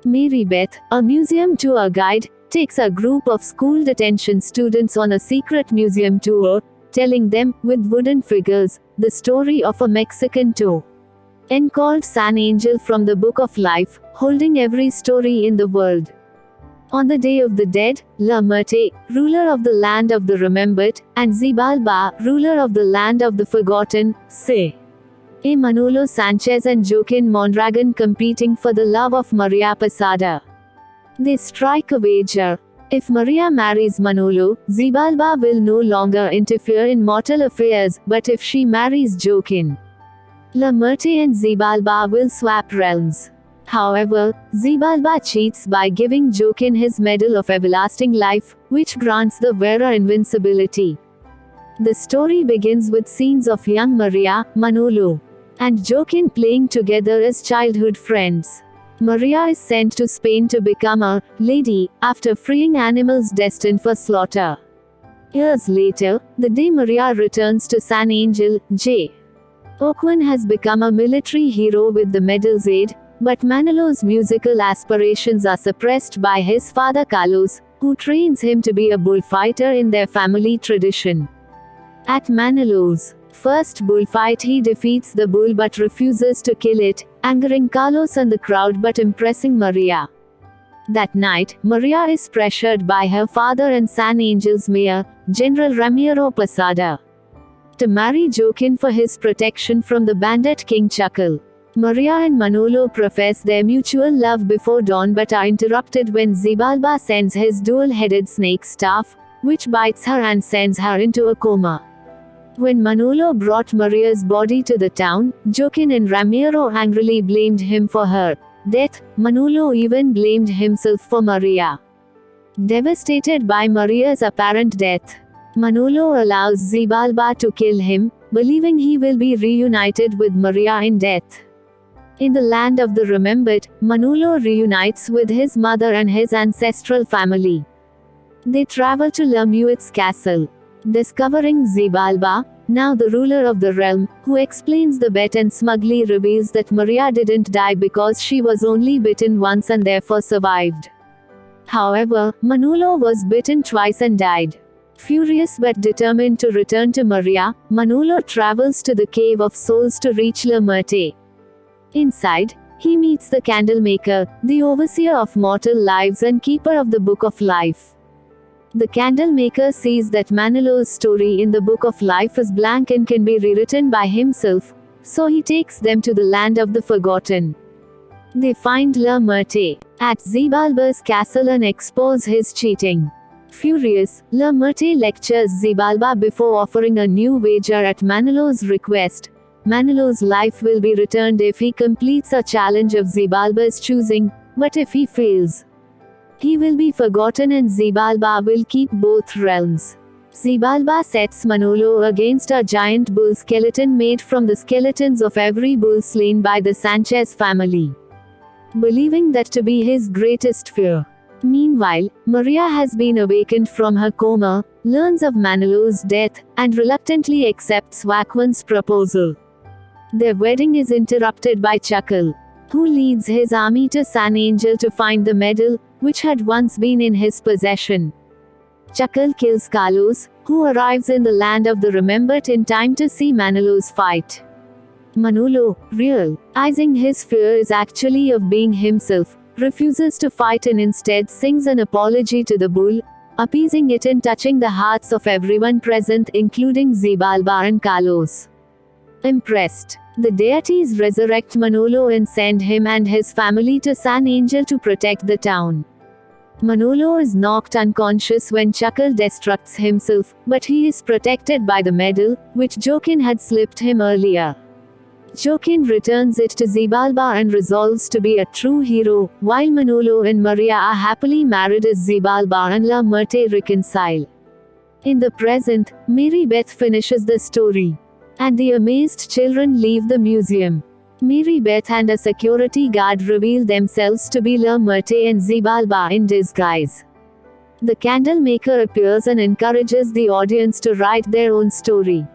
Mary Beth, a museum tour guide, takes a group of school detention students on a secret museum tour, telling them, with wooden figures, the story of a Mexican toe called San Angel from the Book of Life, holding every story in the world. On the Day of the Dead, La Muerte, ruler of the land of the remembered, and Xibalba, ruler of the land of the forgotten, say. Manolo Sanchez and Joaquin Mondragon competing for the love of Maria Posada. They strike a wager. If Maria marries Manolo, Xibalba will no longer interfere in mortal affairs, but if she marries Joaquin, La Muerte and Xibalba will swap realms. However, Xibalba cheats by giving Joaquin his Medal of Everlasting Life, which grants the wearer invincibility. The story begins with scenes of young Maria, Manolo, and Joaquin playing together as childhood friends. Maria is sent to Spain to become a lady, after freeing animals destined for slaughter. Years later, the day Maria returns to San Angel, J. Joaquin has become a military hero with the medal's aid, but Manolo's musical aspirations are suppressed by his father Carlos, who trains him to be a bullfighter in their family tradition. At Manolo's first bullfight, he defeats the bull but refuses to kill it, angering Carlos and the crowd but impressing Maria. That night, Maria is pressured by her father and San Angel's mayor, General Ramiro Posada, to marry Joaquin for his protection from the bandit King Chuckle. Maria and Manolo profess their mutual love before dawn but are interrupted when Xibalba sends his dual-headed snake staff, which bites her and sends her into a coma. When Manolo brought Maria's body to the town, Joaquin and Ramiro angrily blamed him for her death. Manolo even blamed himself for Maria. Devastated by Maria's apparent death, Manolo allows Xibalba to kill him, believing he will be reunited with Maria in death. In the land of the remembered, Manolo reunites with his mother and his ancestral family. They travel to La Muette's castle, discovering Xibalba, now the ruler of the realm, who explains the bet and smugly reveals that Maria didn't die because she was only bitten once and therefore survived. However, Manolo was bitten twice and died. Furious but determined to return to Maria, Manolo travels to the Cave of Souls to reach La Muerte. Inside, he meets the Candlemaker, the overseer of mortal lives and keeper of the Book of Life. The Candlemaker sees that Manolo's story in the Book of Life is blank and can be rewritten by himself, so he takes them to the land of the forgotten. They find La Muerte at Xibalba's castle and expose his cheating. Furious, La Muerte lectures Xibalba before offering a new wager at Manolo's request. Manolo's life will be returned if he completes a challenge of Xibalba's choosing, but if he fails, he will be forgotten and Xibalba will keep both realms. Xibalba sets Manolo against a giant bull skeleton made from the skeletons of every bull slain by the Sanchez family, believing that to be his greatest fear. Meanwhile, Maria has been awakened from her coma, learns of Manolo's death, and reluctantly accepts Joaquin's proposal. Their wedding is interrupted by Chuckle, who leads his army to San Angel to find the medal, which had once been in his possession. Chuckle kills Carlos, who arrives in the land of the remembered in time to see Manolo's fight. Manolo, realizing his fear is actually of being himself, refuses to fight and instead sings an apology to the bull, appeasing it and touching the hearts of everyone present including Xibalba and Carlos. Impressed, the deities resurrect Manolo and send him and his family to San Angel to protect the town. Manolo is knocked unconscious when Chuckle destructs himself, but he is protected by the medal, which Joaquin had slipped him earlier. Joaquin returns it to Xibalba and resolves to be a true hero, while Manolo and Maria are happily married as Xibalba and La Muerte reconcile. In the present, Mary Beth finishes the story, and the amazed children leave the museum. Mary Beth and a security guard reveal themselves to be La Muerte and Xibalba in disguise. The Candlemaker appears and encourages the audience to write their own story.